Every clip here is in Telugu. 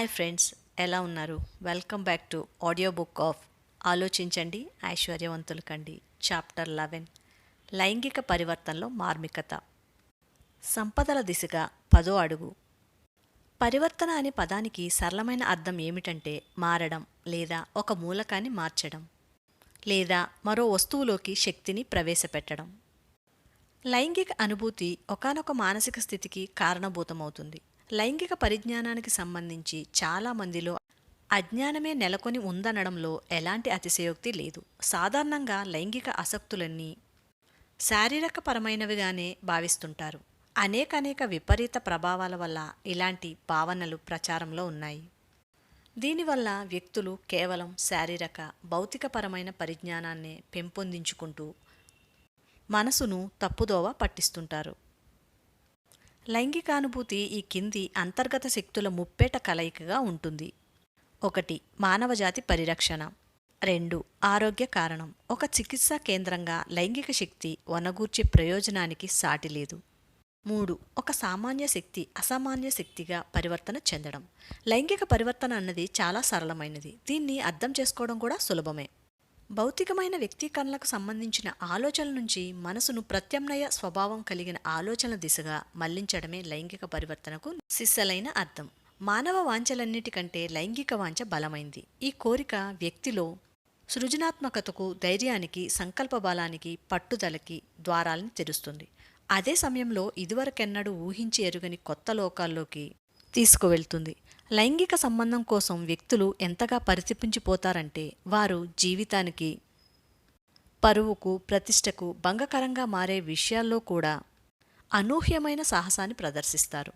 హాయ్ ఫ్రెండ్స్, ఎలా ఉన్నారు? Welcome back to audio book of ఆలోచించండి ఐశ్వర్యవంతులు కండి. చాప్టర్ 11 లైంగిక పరివర్తనలో మార్మికత. సంపదల దిశగా 10వ అడుగు. పరివర్తన అనే పదానికి సరళమైన అర్థం ఏమిటంటే మారడం, లేదా ఒక మూలకాన్ని మార్చడం, లేదా మరో వస్తువులోకి శక్తిని ప్రవేశపెట్టడం. లైంగిక అనుభూతి ఒకానొక మానసిక స్థితికి కారణభూతమవుతుంది. లైంగిక పరిజ్ఞానానికి సంబంధించి చాలామందిలో అజ్ఞానమే నెలకొని ఉందనడంలో ఎలాంటి అతిశయోక్తి లేదు. సాధారణంగా లైంగిక ఆసక్తులన్నీ శారీరకపరమైనవిగానే భావిస్తుంటారు. అనేక విపరీత ప్రభావాల వల్ల ఇలాంటి భావనలు ప్రచారంలో ఉన్నాయి. దీనివల్ల వ్యక్తులు కేవలం శారీరక, భౌతికపరమైన పరిజ్ఞానాన్నే పెంపొందించుకుంటూ మనసును తప్పుదోవ పట్టిస్తుంటారు. లైంగికానుభూతి ఈ కింది అంతర్గత శక్తుల ముప్పేట కలయికగా ఉంటుంది. 1. మానవజాతి పరిరక్షణ. 2. ఆరోగ్య కారణం. ఒక చికిత్సా కేంద్రంగా లైంగిక శక్తి వనగూర్చే ప్రయోజనానికి సాటి లేదు. 3. ఒక సామాన్య శక్తి అసామాన్య శక్తిగా పరివర్తన చెందడం. లైంగిక పరివర్తన అన్నది చాలా సరళమైనది. దీన్ని అర్థం చేసుకోవడం కూడా సులభమే. భౌతికమైన వ్యక్తీకరణలకు సంబంధించిన ఆలోచనల నుంచి మనసును ప్రత్యామ్నాయ స్వభావం కలిగిన ఆలోచనల దిశగా మళ్లించడమే లైంగిక పరివర్తనకు సిస్సలైన అర్థం. మానవ వాంఛలన్నిటికంటే లైంగిక వాంఛ బలమైంది. ఈ కోరిక వ్యక్తిలో సృజనాత్మకతకు, ధైర్యానికి, సంకల్ప బలానికి, పట్టుదలకి ద్వారాలను తెరుస్తుంది. అదే సమయంలో ఇదివరకెన్నడూ ఊహించి ఎరుగని కొత్త లోకాల్లోకి తీసుకువెళ్తుంది. లైంగిక సంబంధం కోసం వ్యక్తులు ఎంతగా పరితపించిపోతారంటే వారు జీవితానికి, పరువుకు, ప్రతిష్టకు భంగకరంగా మారే విషయాల్లో కూడా అనూహ్యమైన సాహసాన్ని ప్రదర్శిస్తారు.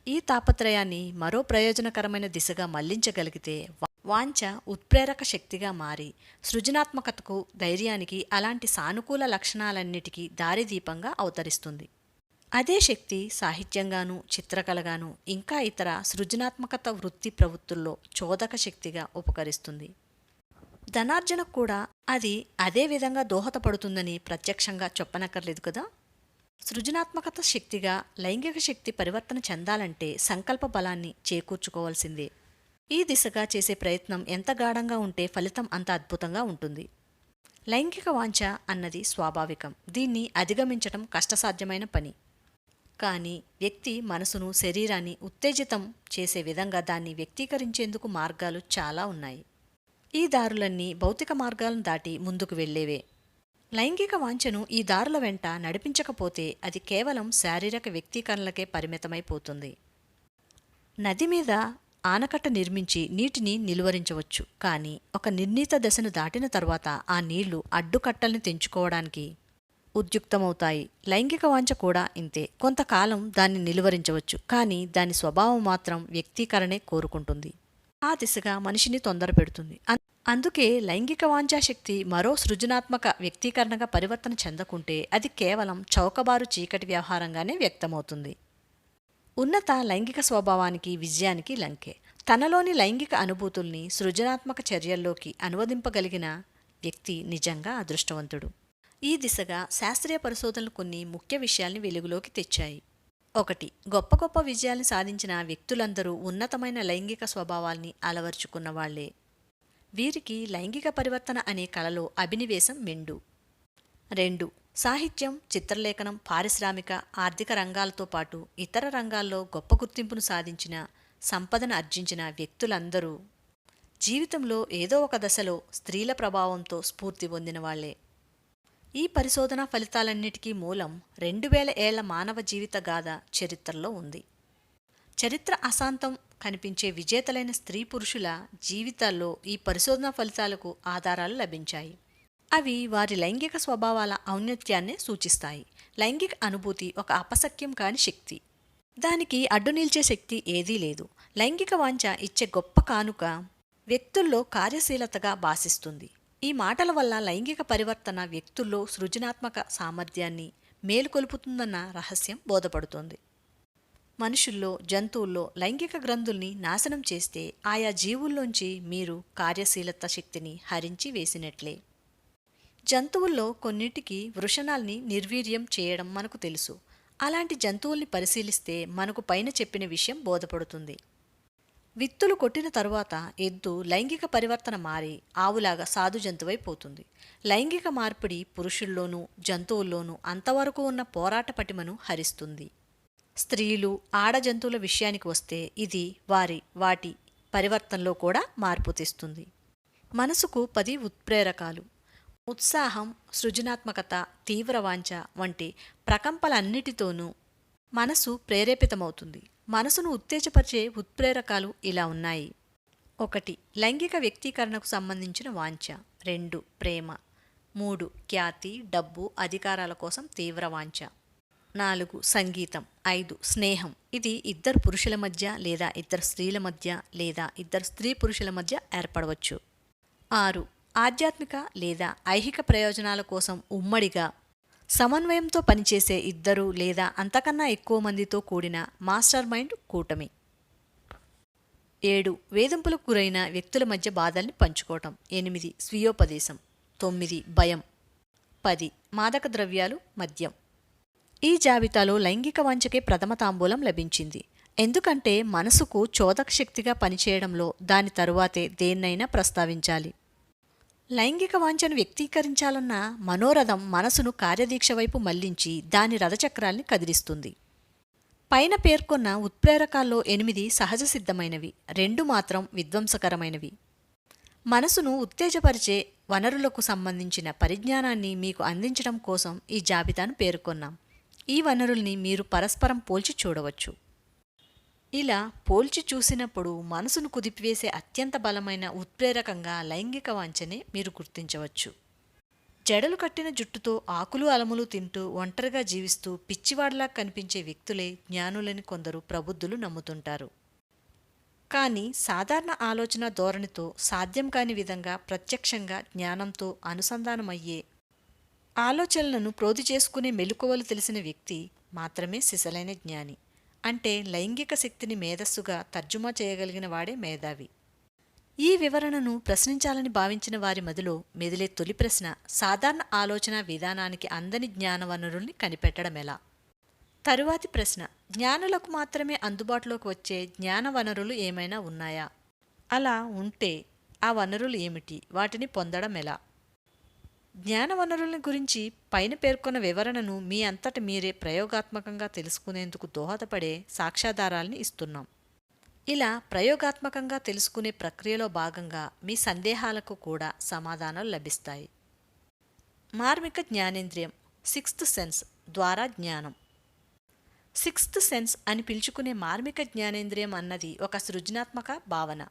ఈ తాపత్రయాన్ని మరో ప్రయోజనకరమైన దిశగా మళ్లించగలిగితే వాంఛ ఉత్ప్రేరక శక్తిగా మారి సృజనాత్మకతకు, ధైర్యానికి, అలాంటి సానుకూల లక్షణాలన్నిటికీ దారిదీపంగా అవతరిస్తుంది. అదే శక్తి సాహిత్యంగానూ, చిత్రకళగానూ, ఇంకా ఇతర సృజనాత్మకత వృత్తి ప్రవృత్తుల్లో చోదక శక్తిగా ఉపకరిస్తుంది. ధనార్జనకు కూడా అది అదే విధంగా దోహదపడుతుందని ప్రత్యక్షంగా చెప్పనక్కర్లేదు కదా. సృజనాత్మకత శక్తిగా లైంగిక శక్తి పరివర్తన చెందాలంటే సంకల్ప బలాన్ని చేకూర్చుకోవాల్సిందే. ఈ దిశగా చేసే ప్రయత్నం ఎంత గాఢంగా ఉంటే ఫలితం అంత అద్భుతంగా ఉంటుంది. లైంగిక వాంఛ అన్నది స్వాభావికం. దీన్ని అధిగమించటం కష్టసాధ్యమైన పని. కానీ వ్యక్తి మనసును, శరీరాన్ని ఉత్తేజితం చేసే విధంగా దాన్ని వ్యక్తీకరించేందుకు మార్గాలు చాలా ఉన్నాయి. ఈ దారులన్నీ భౌతిక మార్గాలను దాటి ముందుకు వెళ్లేవే. లైంగిక వాంఛను ఈ దారుల వెంట నడిపించకపోతే అది కేవలం శారీరక వ్యక్తీకరణలకే పరిమితమైపోతుంది. నది మీద ఆనకట్ట నిర్మించి నీటిని నిలువరించవచ్చు, కానీ ఒక నిర్ణీత దశను దాటిన తర్వాత ఆ నీళ్లు అడ్డుకట్టల్ని తెంచుకోవడానికి ఉద్యుక్తమవుతాయి. లైంగిక వాంఛ కూడా ఇంతే. కొంతకాలం దాన్ని నిలువరించవచ్చు, కానీ దాని స్వభావం మాత్రం వ్యక్తీకరణే కోరుకుంటుంది. ఆ దిశగా మనిషిని తొందరపెడుతుంది. అందుకే లైంగిక వాంఛాశక్తి మరో సృజనాత్మక వ్యక్తీకరణగా పరివర్తన చెందకుంటే అది కేవలం చౌకబారు చీకటి వ్యవహారంగానే వ్యక్తమవుతుంది. ఉన్నత లైంగిక స్వభావానికి, విజయానికి లంకే. తనలోని లైంగిక అనుభూతుల్ని సృజనాత్మక చర్యల్లోకి అనువదింపగలిగిన వ్యక్తి నిజంగా అదృష్టవంతుడు. ఈ దిశగా శాస్త్రీయ పరిశోధనలు కొన్ని ముఖ్య విషయాల్ని వెలుగులోకి తెచ్చాయి. 1. గొప్ప గొప్ప విజయాల్ని సాధించిన వ్యక్తులందరూ ఉన్నతమైన లైంగిక స్వభావాల్ని అలవర్చుకున్న వాళ్లే. వీరికి లైంగిక పరివర్తన అనే కళలో అభినివేశం మెండు. 2. సాహిత్యం, చిత్రలేఖనం, పారిశ్రామిక, ఆర్థిక రంగాలతో పాటు ఇతర రంగాల్లో గొప్ప గుర్తింపును సాధించిన, సంపదను ఆర్జించిన వ్యక్తులందరూ జీవితంలో ఏదో ఒక దశలో స్త్రీల ప్రభావంతో స్ఫూర్తి పొందిన వాళ్లే. ఈ పరిశోధనా ఫలితాలన్నిటికీ మూలం 2000 ఏళ్ల మానవ జీవిత గాథ చరిత్రలో ఉంది. చరిత్ర అశాంతం కనిపించే విజేతలైన స్త్రీ పురుషుల జీవితాల్లో ఈ పరిశోధనా ఫలితాలకు ఆధారాలు లభించాయి. అవి వారి లైంగిక స్వభావాల ఔన్నత్యాన్నే సూచిస్తాయి. లైంగిక అనుభూతి ఒక అపశక్యం కాని శక్తి. దానికి అడ్డు నిల్చే శక్తి ఏదీ లేదు. లైంగిక వాంఛ ఇచ్చే గొప్ప కానుక వ్యక్తుల్లో కార్యశీలతగా భాసిస్తుంది. ఈ మాటల వల్ల లైంగిక పరివర్తన వ్యక్తుల్లో సృజనాత్మక సామర్థ్యాన్ని మేలుకొల్పుతుందన్న రహస్యం బోధపడుతోంది. మనుషుల్లో, జంతువుల్లో లైంగిక గ్రంథుల్ని నాశనం చేస్తే ఆయా జీవుల్లోంచి మీరు కార్యశీలత శక్తిని హరించి వేసినట్లే. జంతువుల్లో కొన్నిటికి వృషణాల్ని నిర్వీర్యం చేయడం మనకు తెలుసు. అలాంటి జంతువుల్ని పరిశీలిస్తే మనకు పైన చెప్పిన విషయం బోధపడుతుంది. విత్తులు కొట్టిన తరువాత ఎద్దు లైంగిక పరివర్తన మారి ఆవులాగా సాధు జంతువైపోతుంది. లైంగిక మార్పిడి పురుషుల్లోనూ జంతువుల్లోనూ అంతవరకు ఉన్న పోరాట పటిమను హరిస్తుంది. స్త్రీలు ఆడ జంతువుల విషయానికి వస్తే ఇది వాటి పరివర్తనలో కూడా మార్పు తెస్తుంది. మనసుకు 10 ఉత్ప్రేరకాలు. ఉత్సాహం, సృజనాత్మకత, తీవ్రవాంఛ వంటి ప్రకంపనలన్నిటితోనూ మనసు ప్రేరేపితమవుతుంది. మనసును ఉత్తేజపరిచే ఉత్ప్రేరకాలు ఇలా ఉన్నాయి. 1. లైంగిక వ్యక్తీకరణకు సంబంధించిన వాంఛ. 2. ప్రేమ. 3. ఖ్యాతి, డబ్బు, అధికారాల కోసం తీవ్ర వాంఛ. 4. సంగీతం. 5. స్నేహం. ఇది ఇద్దరు పురుషుల మధ్య లేదా ఇద్దరు స్త్రీల మధ్య లేదా ఇద్దరు స్త్రీ పురుషుల మధ్య ఏర్పడవచ్చు. 6. ఆధ్యాత్మిక లేదా ఐహిక ప్రయోజనాల కోసం ఉమ్మడిగా సమన్వయంతో పనిచేసే ఇద్దరు లేదా అంతకన్నా ఎక్కువ మందితో కూడిన మాస్టర్ మైండ్ కూటమి. 7. వేధింపులకు గురైన వ్యక్తుల మధ్య బాధల్ని పంచుకోవటం. 8. స్వీయోపదేశం. 9. భయం. 10. మాదక ద్రవ్యాలు, మద్యం. ఈ జాబితాలో లైంగిక వాంఛకే ప్రథమ తాంబూలం లభించింది. ఎందుకంటే మనసుకు చోదక శక్తిగా పనిచేయడంలో దాని తరువాతే దేన్నైనా ప్రస్తావించాలి. లైంగిక వాంఛను వ్యక్తీకరించాలన్న మనోరథం మనసును కార్యదీక్ష వైపు మళ్లించి దాని రథచక్రాల్ని కదిలిస్తుంది. పైన పేర్కొన్న ఉత్ప్రేరకాల్లో 8 సహజ సిద్ధమైనవి, 2 మాత్రం విధ్వంసకరమైనవి. మనసును ఉత్తేజపరిచే వనరులకు సంబంధించిన పరిజ్ఞానాన్ని మీకు అందించడం కోసం ఈ జాబితాను పేర్కొన్నాం. ఈ వనరుల్ని మీరు పరస్పరం పోల్చి చూడవచ్చు. ఇలా పోల్చి చూసినప్పుడు మనసును కుదిపివేసే అత్యంత బలమైన ఉత్ప్రేరకంగా లైంగిక వాంఛనే మీరు గుర్తించవచ్చు. జడలు కట్టిన జుట్టుతో ఆకులు అలములు తింటూ ఒంటరిగా జీవిస్తూ పిచ్చివాడిలా కనిపించే వ్యక్తులే జ్ఞానులని కొందరు ప్రబుద్ధులు నమ్ముతుంటారు. కానీ సాధారణ ఆలోచన ధోరణితో సాధ్యం కాని విధంగా ప్రత్యక్షంగా జ్ఞానంతో అనుసంధానమయ్యే ఆలోచనలను ప్రోధి చేసుకునే మెలకువలు తెలిసిన వ్యక్తి మాత్రమే సిసలైన జ్ఞాని. అంటే లైంగిక శక్తిని మేధస్సుగా తర్జుమా చేయగలిగిన వాడే మేధావి. ఈ వివరణను ప్రశ్నించాలని భావించిన వారి మదిలో మెదిలే తొలి ప్రశ్న సాధారణ ఆలోచన విధానానికి అందని జ్ఞాన వనరుల్ని కనిపెట్టడమెలా? తరువాతి ప్రశ్న జ్ఞానులకు మాత్రమే అందుబాటులోకి వచ్చే జ్ఞాన వనరులు ఏమైనా ఉన్నాయా? అలా ఉంటే ఆ వనరులు ఏమిటి? వాటిని పొందడం ఎలా? జ్ఞాన వనరుల గురించి పైన పేర్కొన్న వివరణను మీ అంతట మీరే ప్రయోగాత్మకంగా తెలుసుకునేందుకు దోహదపడే సాక్ష్యాధారాల్ని ఇస్తున్నాం. ఇలా ప్రయోగాత్మకంగా తెలుసుకునే ప్రక్రియలో భాగంగా మీ సందేహాలకు కూడా సమాధానాలు లభిస్తాయి. మార్మిక జ్ఞానేంద్రియం, 6th సెన్స్ ద్వారా జ్ఞానం. 6th సెన్స్ అని పిలుచుకునే మార్మిక జ్ఞానేంద్రియం అన్నది ఒక సృజనాత్మక భావన.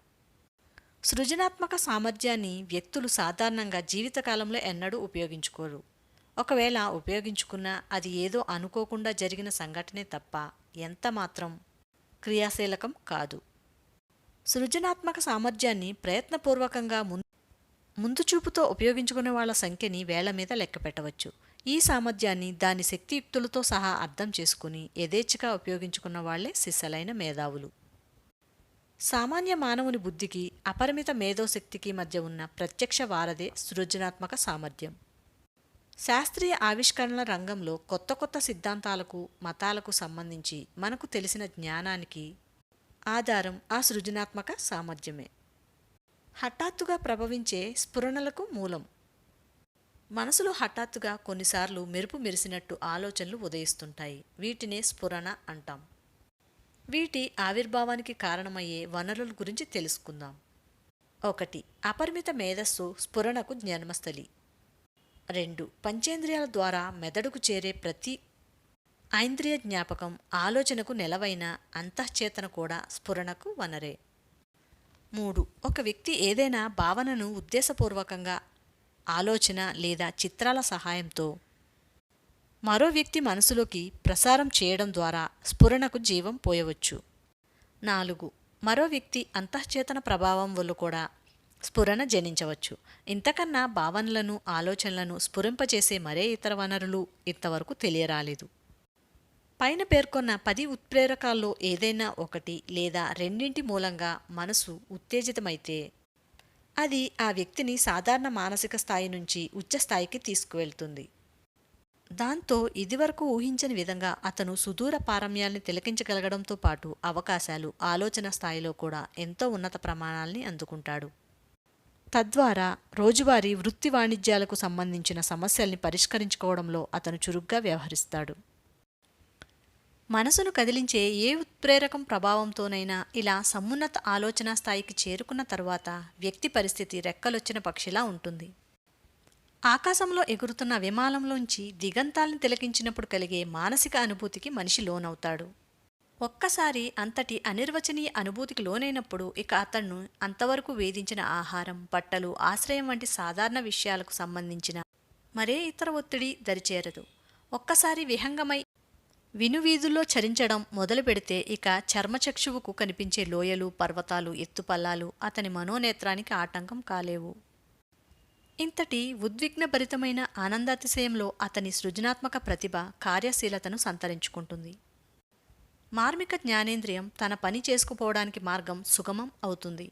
సృజనాత్మక సామర్థ్యాన్ని వ్యక్తులు సాధారణంగా జీవితకాలంలో ఎన్నడూ ఉపయోగించుకోరు. ఒకవేళ ఉపయోగించుకున్నా అది ఏదో అనుకోకుండా జరిగిన సంఘటనే తప్ప ఎంతమాత్రం క్రియాశీలకం కాదు. సృజనాత్మక సామర్థ్యాన్ని ప్రయత్నపూర్వకంగా ముందు చూపుతో ఉపయోగించుకునే వాళ్ల సంఖ్యని వేళ్ల మీద లెక్క పెట్టవచ్చు. ఈ సామర్థ్యాన్ని దాని శక్తియుక్తులతో సహా అర్థం చేసుకుని యథేచ్ఛగా ఉపయోగించుకున్న వాళ్లే సిసలైన మేధావులు. సామాన్య మానవుని బుద్ధికి అపరిమిత మేధోశక్తికి మధ్య ఉన్న ప్రత్యక్ష వారధే సృజనాత్మక సామర్థ్యం. శాస్త్రీయ ఆవిష్కరణల రంగంలో కొత్త కొత్త సిద్ధాంతాలకు మతాలకు సంబంధించి మనకు తెలిసిన జ్ఞానానికి ఆధారం ఆ సృజనాత్మక సామర్థ్యమే. హఠాత్తుగా ప్రభవించే స్ఫురణలకు మూలం. మనసులో హఠాత్తుగా కొన్నిసార్లు మెరుపు మెరిసినట్టు ఆలోచనలు ఉదయిస్తుంటాయి. వీటినే స్ఫురణ అంటాం. వీటి ఆవిర్భావానికి కారణమయ్యే వనరుల గురించి తెలుసుకుందాం. 1. అపరిమిత మేధస్సు స్ఫురణకు జన్మస్థలి. 2. పంచేంద్రియాల ద్వారా మెదడుకు చేరే ప్రతి ఐంద్రియ జ్ఞాపకం, ఆలోచనకు నెలవైన అంతఃచేతన కూడా స్ఫురణకు వనరే. 3. ఒక వ్యక్తి ఏదైనా భావనను ఉద్దేశపూర్వకంగా ఆలోచన లేదా చిత్రాల సహాయంతో మరో వ్యక్తి మనసులోకి ప్రసారం చేయడం ద్వారా స్ఫురణకు జీవం పోయవచ్చు. 4. మరో వ్యక్తి అంతఃచేతన ప్రభావం వల్ల కూడా స్ఫురణ జనించవచ్చు. ఇంతకన్నా భావనలను ఆలోచనలను స్ఫురింపచేసే మరే ఇతర వనరులు ఇంతవరకు తెలియరాలేదు. పైన పేర్కొన్న 10 ఉత్ప్రేరకాల్లో ఏదైనా ఒకటి లేదా రెండింటి మూలంగా మనసు ఉత్తేజితమైతే అది ఆ వ్యక్తిని సాధారణ మానసిక స్థాయి నుంచి ఉచ్చ స్థాయికి తీసుకువెళ్తుంది. దాంతో ఇదివరకు ఊహించని విధంగా అతను సుదూర పారమ్యాల్ని తిలకించగలగడంతో పాటు అవకాశాలు, ఆలోచన స్థాయిలో కూడా ఎంతో ఉన్నత ప్రమాణాల్ని అందుకుంటాడు. తద్వారా రోజువారీ వృత్తి వాణిజ్యాలకు సంబంధించిన సమస్యల్ని పరిష్కరించుకోవడంలో అతను చురుగ్గా వ్యవహరిస్తాడు. మనసును కదిలించే ఏ ఉత్ప్రేరకం ప్రభావంతోనైనా ఇలా సమున్నత ఆలోచనా స్థాయికి చేరుకున్న తరువాత వ్యక్తి పరిస్థితి రెక్కలొచ్చిన పక్షిలా ఉంటుంది. ఆకాశంలో ఎగురుతున్న విమానంలోంచి దిగంతాల్ని తిలకించినప్పుడు కలిగే మానసిక అనుభూతికి మనిషి లోనవుతాడు. ఒక్కసారి అంతటి అనిర్వచనీయ అనుభూతికి లోనైనప్పుడు ఇక అతన్ను అంతవరకు వేధించిన ఆహారం, బట్టలు, ఆశ్రయం వంటి సాధారణ విషయాలకు సంబంధించిన మరే ఇతర ఒత్తిడి దరిచేరదు. ఒక్కసారి విహంగమై వినువీధుల్లో చరించడం మొదలు పెడితే ఇక చర్మచక్షువుకు కనిపించే లోయలు, పర్వతాలు, ఎత్తుపల్లాలు అతని మనోనేత్రానికి ఆటంకం కాలేవు. ఇంతటి ఉద్విగ్నభరితమైన ఆనందాతిశయంలో అతని సృజనాత్మక ప్రతిభ, కార్యశీలతను సంతరించుకుంటుంది. మార్మిక జ్ఞానేంద్రియం తన పని చేసుకుపోవడానికి మార్గం సుగమం అవుతుంది.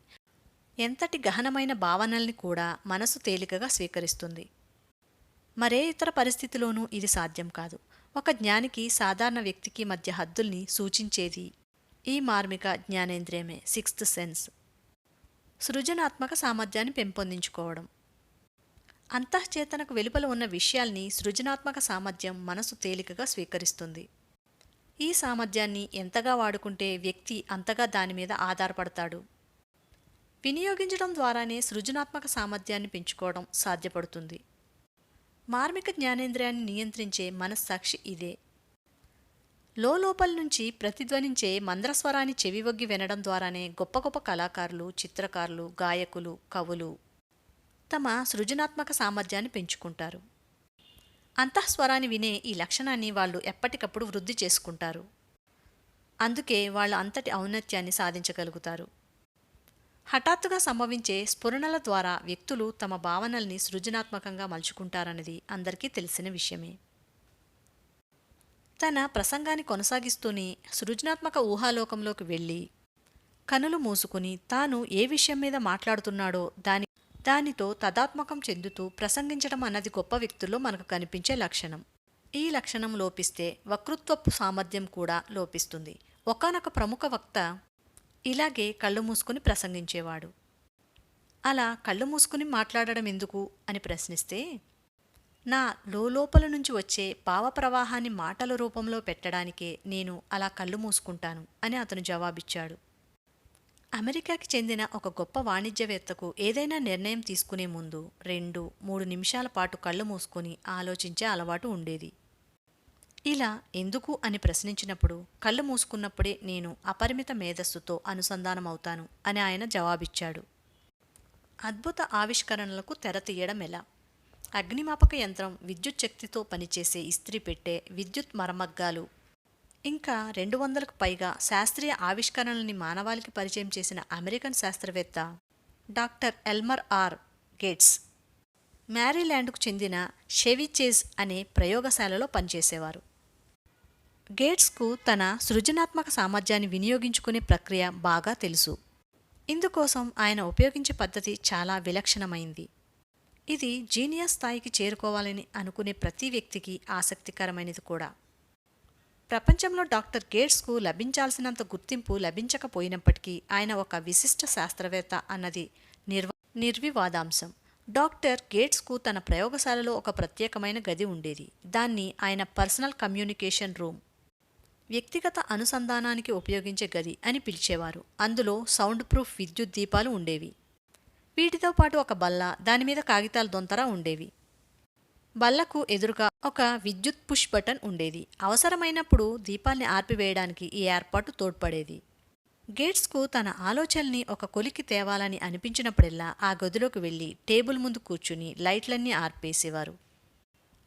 ఎంతటి గహనమైన భావనల్ని కూడా మనసు తేలికగా స్వీకరిస్తుంది. మరే ఇతర పరిస్థితిలోనూ ఇది సాధ్యం కాదు. ఒక జ్ఞానికి సాధారణ వ్యక్తికి మధ్య హద్దుల్ని సూచించేది ఈ మార్మిక జ్ఞానేంద్రియమే, సిక్స్త్ సెన్స్. సృజనాత్మక సామర్థ్యాన్ని పెంపొందించుకోవడం. అంతఃచేతనకు వెలుపల ఉన్న విషయాల్ని సృజనాత్మక సామర్థ్యం మనసు తేలికగా స్వీకరిస్తుంది. ఈ సామర్థ్యాన్ని ఎంతగా వాడుకుంటే వ్యక్తి అంతగా దానిమీద ఆధారపడతాడు. వినియోగించడం ద్వారానే సృజనాత్మక సామర్థ్యాన్ని పెంచుకోవడం సాధ్యపడుతుంది. మార్మిక జ్ఞానేంద్రియాన్ని నియంత్రించే మనస్సాక్షి ఇదే. లోపల నుంచి ప్రతిధ్వనించే మంద్రస్వరాన్ని చెవివొగ్గి వినడం ద్వారానే గొప్ప గొప్ప కళాకారులు, చిత్రకారులు, గాయకులు, కవులు తమ సృజనాత్మక సామర్థ్యాన్ని పెంచుకుంటారు. అంతఃస్వరాన్ని వినే ఈ లక్షణాన్ని వాళ్ళు ఎప్పటికప్పుడు వృద్ధి చేసుకుంటారు. అందుకే వాళ్ళు అంతటి ఔన్నత్యాన్ని సాధించగలుగుతారు. హఠాత్తుగా సంభవించే స్ఫురణల ద్వారా వ్యక్తులు తమ భావనల్ని సృజనాత్మకంగా మలుచుకుంటారన్నది అందరికీ తెలిసిన విషయమే. తన ప్రసంగాన్ని కొనసాగిస్తూనే సృజనాత్మక ఊహాలోకంలోకి వెళ్ళి కనులు మూసుకుని తాను ఏ విషయం మీద మాట్లాడుతున్నాడో దానితో తదాత్మకం చెందుతూ ప్రసంగించడం అన్నది గొప్ప వ్యక్తుల్లో మనకు కనిపించే లక్షణం. ఈ లక్షణం లోపిస్తే వక్తృత్వపు సామర్థ్యం కూడా లోపిస్తుంది. ఒకానొక ప్రముఖ వక్త ఇలాగే కళ్ళు మూసుకుని ప్రసంగించేవాడు. అలా కళ్ళు మూసుకుని మాట్లాడడం ఎందుకు అని ప్రశ్నిస్తే, నా లోపల నుంచి వచ్చే భావప్రవాహాన్ని మాటల రూపంలో పెట్టడానికే నేను అలా కళ్ళు మూసుకుంటాను అని అతను జవాబిచ్చాడు. అమెరికాకి చెందిన ఒక గొప్ప వాణిజ్యవేత్తకు ఏదైనా నిర్ణయం తీసుకునే ముందు 2-3 నిమిషాల పాటు కళ్ళు మూసుకుని ఆలోచించే అలవాటు ఉండేది. ఇలా ఎందుకు అని ప్రశ్నించినప్పుడు, కళ్ళు మూసుకున్నప్పుడే నేను అపరిమిత మేధస్సుతో అనుసంధానమవుతాను అని ఆయన జవాబిచ్చాడు. అద్భుత ఆవిష్కరణలకు తెర తీయడం ఎలా? అగ్నిమాపక యంత్రం, విద్యుత్ శక్తితో పనిచేసే ఇస్త్రీ పెట్టె, విద్యుత్ మరమగ్గాలు, ఇంకా 200కు పైగా శాస్త్రీయ ఆవిష్కరణల్ని మానవాళికి పరిచయం చేసిన అమెరికన్ శాస్త్రవేత్త డాక్టర్ ఎల్మర్ ఆర్ గేట్స్ మ్యారీల్యాండ్కు చెందిన షెవిచేజ్ అనే ప్రయోగశాలలో పనిచేసేవారు. గేట్స్కు తన సృజనాత్మక సామర్థ్యాన్ని వినియోగించుకునే ప్రక్రియ బాగా తెలుసు. ఇందుకోసం ఆయన ఉపయోగించే పద్ధతి చాలా విలక్షణమైంది. ఇది జీనియస్ స్థాయికి చేరుకోవాలని అనుకునే ప్రతి వ్యక్తికి ఆసక్తికరమైనది కూడా. ప్రపంచంలో డాక్టర్ గేట్స్కు లభించాల్సినంత గుర్తింపు లభించకపోయినప్పటికీ ఆయన ఒక విశిష్ట శాస్త్రవేత్త అన్నది నిర్వివాదాంశం. డాక్టర్ గేట్స్కు తన ప్రయోగశాలలో ఒక ప్రత్యేకమైన గది ఉండేది. దాన్ని ఆయన పర్సనల్ కమ్యూనికేషన్ రూమ్, వ్యక్తిగత అనుసంధానానికి ఉపయోగించే గది అని పిలిచేవారు. అందులో సౌండ్ ప్రూఫ్ విద్యుత్ దీపాలు ఉండేవి. వీటితో పాటు ఒక బల్ల, దానిమీద కాగితాల దొంతర ఉండేవి. బల్లకు ఎదురుగా ఒక విద్యుత్ పుష్ బటన్ ఉండేది. అవసరమైనప్పుడు దీపాల్ని ఆర్పివేయడానికి ఈ ఏర్పాటు తోడ్పడేది. గేట్స్కు తన ఆలోచనల్ని ఒక కొలికి తేవాలని అనిపించినప్పుడల్లా ఆ గదిలోకి వెళ్ళి టేబుల్ ముందు కూర్చుని లైట్లన్నీ ఆర్పేసేవారు.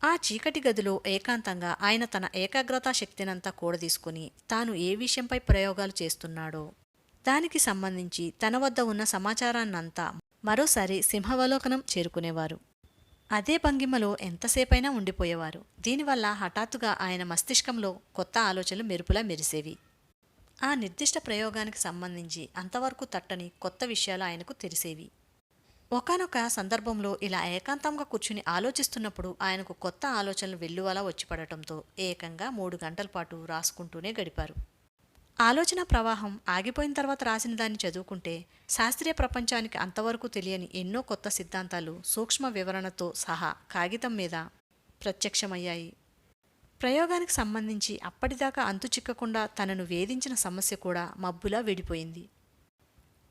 ఆ చీకటి గదిలో ఏకాంతంగా ఆయన తన ఏకాగ్రతా శక్తినంతా కూడదీసుకుని తాను ఏ విషయంపై ప్రయోగాలు చేస్తున్నాడో దానికి సంబంధించి తన వద్ద ఉన్న సమాచారాన్నంతా మరోసారి సింహవలోకనం చేరుకునేవారు. అదే భంగిమలో ఎంతసేపైనా ఉండిపోయేవారు. దీనివల్ల హఠాత్తుగా ఆయన మస్తిష్కంలో కొత్త ఆలోచనలు మెరుపులా మెరిసేవి. ఆ నిర్దిష్ట ప్రయోగానికి సంబంధించి అంతవరకు తట్టని కొత్త విషయాలు ఆయనకు తెలిసేవి. ఒకానొక సందర్భంలో ఇలా ఏకాంతంగా కూర్చుని ఆలోచిస్తున్నప్పుడు ఆయనకు కొత్త ఆలోచనలు వెల్లువలా వచ్చిపడటంతో ఏకంగా 3 గంటల పాటు రాసుకుంటూనే గడిపారు. ఆలోచన ప్రవాహం ఆగిపోయిన తర్వాత రాసిన దాన్ని చదువుకుంటే శాస్త్రీయ ప్రపంచానికి అంతవరకు తెలియని ఎన్నో కొత్త సిద్ధాంతాలు సూక్ష్మ వివరణతో సహా కాగితం మీద ప్రత్యక్షమయ్యాయి. ప్రయోగానికి సంబంధించి అప్పటిదాకా అంతుచిక్కకుండా తనను వేధించిన సమస్య కూడా మబ్బులా విడిపోయింది.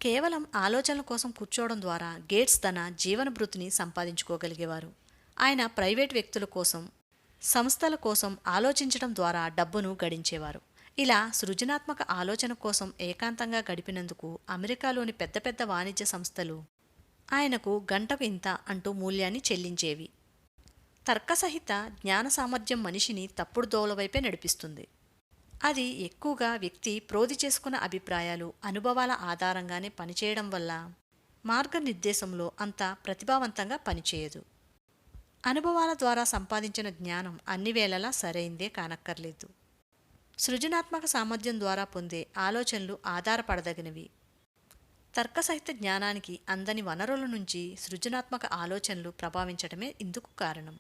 కేవలం ఆలోచనల కోసం కూర్చోవడం ద్వారా గేట్స్ తన జీవనభృతిని సంపాదించుకోగలిగేవారు. ఆయన ప్రైవేట్ వ్యక్తుల కోసం, సంస్థల కోసం ఆలోచించడం ద్వారా డబ్బును గడించేవారు. ఇలా సృజనాత్మక ఆలోచన కోసం ఏకాంతంగా గడిపినందుకు అమెరికాలోని పెద్ద పెద్ద వాణిజ్య సంస్థలు ఆయనకు గంటకు ఇంత అంటూ మూల్యాన్ని చెల్లించేవి. తర్కసహిత జ్ఞాన సామర్థ్యం మనిషిని తప్పుడు దోవలవైపే నడిపిస్తుంది. అది ఎక్కువగా వ్యక్తి ప్రోది చేసుకున్న అభిప్రాయాలు, అనుభవాల ఆధారంగానే పనిచేయడం వల్ల మార్గనిర్దేశంలో అంత ప్రతిభావంతంగా పనిచేయదు. అనుభవాల ద్వారా సంపాదించిన జ్ఞానం అన్ని వేళలా సరైందే కానక్కర్లేదు. సృజనాత్మక సామర్థ్యం ద్వారా పొందే ఆలోచనలు ఆధారపడదగినవి. తర్కసహిత జ్ఞానానికి అందని వనరుల నుంచి సృజనాత్మక ఆలోచనలు ప్రభావించడమే ఇందుకు కారణం.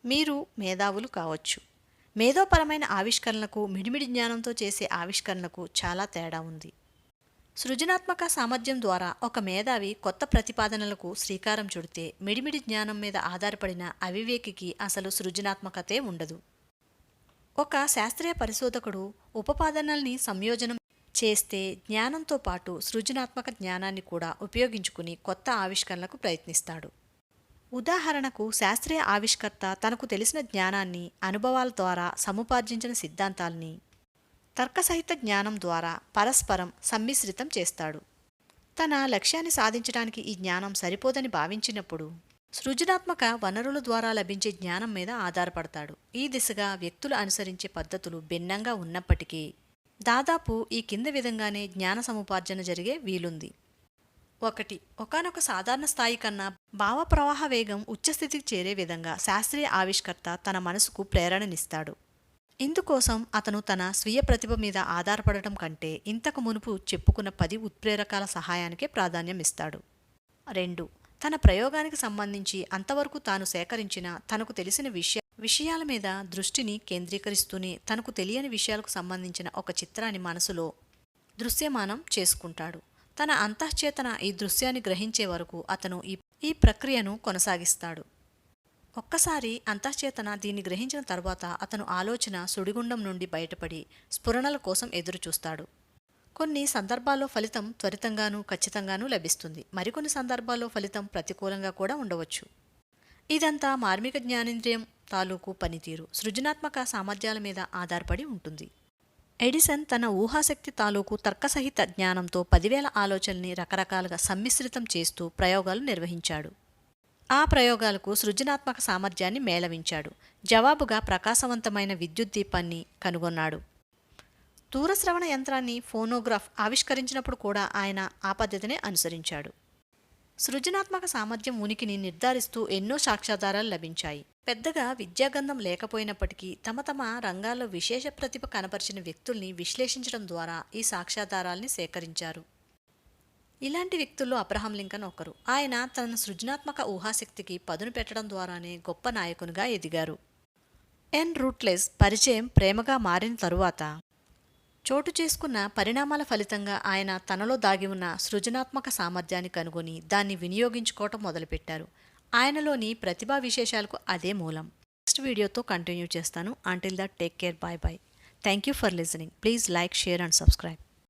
మీరు మేధావులు కావచ్చు. మేధోపరమైన ఆవిష్కరణలకు మిడిమిడి జ్ఞానంతో చేసే ఆవిష్కరణకు చాలా తేడా ఉంది. సృజనాత్మక సామర్థ్యం ద్వారా ఒక మేధావి కొత్త ప్రతిపాదనలకు శ్రీకారం చుడితే మిడిమిడి జ్ఞానం మీద ఆధారపడిన అవివేకికి అసలు సృజనాత్మకతే ఉండదు. ఒక శాస్త్రీయ పరిశోధకుడు ఉపపాదనల్ని సంయోజనం చేస్తే జ్ఞానంతో పాటు సృజనాత్మక జ్ఞానాన్ని కూడా ఉపయోగించుకుని కొత్త ఆవిష్కరణలకు ప్రయత్నిస్తాడు. ఉదాహరణకు శాస్త్రీయ ఆవిష్కర్త తనకు తెలిసిన జ్ఞానాన్ని అనుభవాల ద్వారా సముపార్జించిన సిద్ధాంతాల్ని తర్కసహిత జ్ఞానం ద్వారా పరస్పరం సమ్మిశ్రితం చేస్తాడు. తన లక్ష్యాన్ని సాధించడానికి ఈ జ్ఞానం సరిపోదని భావించినప్పుడు సృజనాత్మక వనరుల ద్వారా లభించే జ్ఞానం మీద ఆధారపడతాడు. ఈ దిశగా వ్యక్తులు అనుసరించే పద్ధతులు భిన్నంగా ఉన్నప్పటికీ దాదాపు ఈ కింద విధంగానే జ్ఞాన సముపార్జన జరిగే వీలుంది. 1. ఒకానొక సాధారణ స్థాయి కన్నా భావ ప్రవాహ వేగం ఉచ్చస్థితికి చేరే విధంగా శాస్త్రీయ ఆవిష్కర్త తన మనసుకు ప్రేరణనిస్తాడు. ఇందుకోసం అతను తన స్వీయ ప్రతిభ మీద ఆధారపడటం కంటే ఇంతకు మునుపు చెప్పుకున్న 10 ఉత్ప్రేరకాల సహాయానికే ప్రాధాన్యం ఇస్తాడు. 2. తన ప్రయోగానికి సంబంధించి అంతవరకు తాను సేకరించిన తనకు తెలిసిన విషయాల మీద దృష్టిని కేంద్రీకరిస్తూనే తనకు తెలియని విషయాలకు సంబంధించిన ఒక చిత్రాన్ని మనసులో దృశ్యమానం చేసుకుంటాడు. తన అంతఃచేతన ఈ దృశ్యాన్ని గ్రహించే వరకు అతను ఈ ప్రక్రియను కొనసాగిస్తాడు. ఒక్కసారి అంతఃచేతన దీన్ని గ్రహించిన తర్వాత అతను ఆలోచన సుడిగుండం నుండి బయటపడి స్ఫురణల కోసం ఎదురుచూస్తాడు. కొన్ని సందర్భాల్లో ఫలితం త్వరితంగానూ ఖచ్చితంగానూ లభిస్తుంది. మరికొన్ని సందర్భాల్లో ఫలితం ప్రతికూలంగా కూడా ఉండవచ్చు. ఇదంతా మార్మిక జ్ఞానేంద్రియం తాలూకు పనితీరు, సృజనాత్మక సామర్థ్యాల మీద ఆధారపడి ఉంటుంది. ఎడిసన్ తన ఊహాశక్తి తాలూకు తర్కసహిత జ్ఞానంతో 10,000 ఆలోచనల్ని రకరకాలుగా సమ్మిశ్రితం చేస్తూ ప్రయోగాలు నిర్వహించాడు. ఆ ప్రయోగాలకు సృజనాత్మక సామర్థ్యాన్ని మేళవించాడు. జవాబుగా ప్రకాశవంతమైన విద్యుత్ దీపాన్ని కనుగొన్నాడు. దూరశ్రవణ యంత్రాన్ని ఫోనోగ్రాఫ్ ఆవిష్కరించినప్పుడు కూడా ఆయన ఆ పద్ధతినే అనుసరించాడు. సృజనాత్మక సామర్థ్యం ఉనికిని నిర్ధారిస్తూ ఎన్నో సాక్ష్యాధారాలు లభించాయి. పెద్దగా విద్యాగంధం లేకపోయినప్పటికీ తమ తమ రంగాల్లో విశేష ప్రతిభ కనపరిచిన వ్యక్తుల్ని విశ్లేషించడం ద్వారా ఈ సాక్ష్యాధారాల్ని సేకరించారు. ఇలాంటి వ్యక్తుల్లో అబ్రహాం లింకన్ ఒకరు. ఆయన తన సృజనాత్మక ఊహాశక్తికి పదును పెట్టడం ద్వారానే గొప్ప నాయకునిగా ఎదిగారు. ఎన్ రూట్లెస్ పరిచయం ప్రేమగా మారిన తరువాత చోటు చేసుకున్న పరిణామాల ఫలితంగా ఆయన తనలో దాగి ఉన్న సృజనాత్మక సామర్థ్యాన్ని కనుగొని దాన్ని వినియోగించుకోవటం మొదలుపెట్టారు. ఆయనలోని ప్రతిభా విశేషాలకు అదే మూలం. నెక్స్ట్ వీడియోతో కంటిన్యూ చేస్తాను. Until that take care, bye bye. Thank you for listening. Please like, share and subscribe.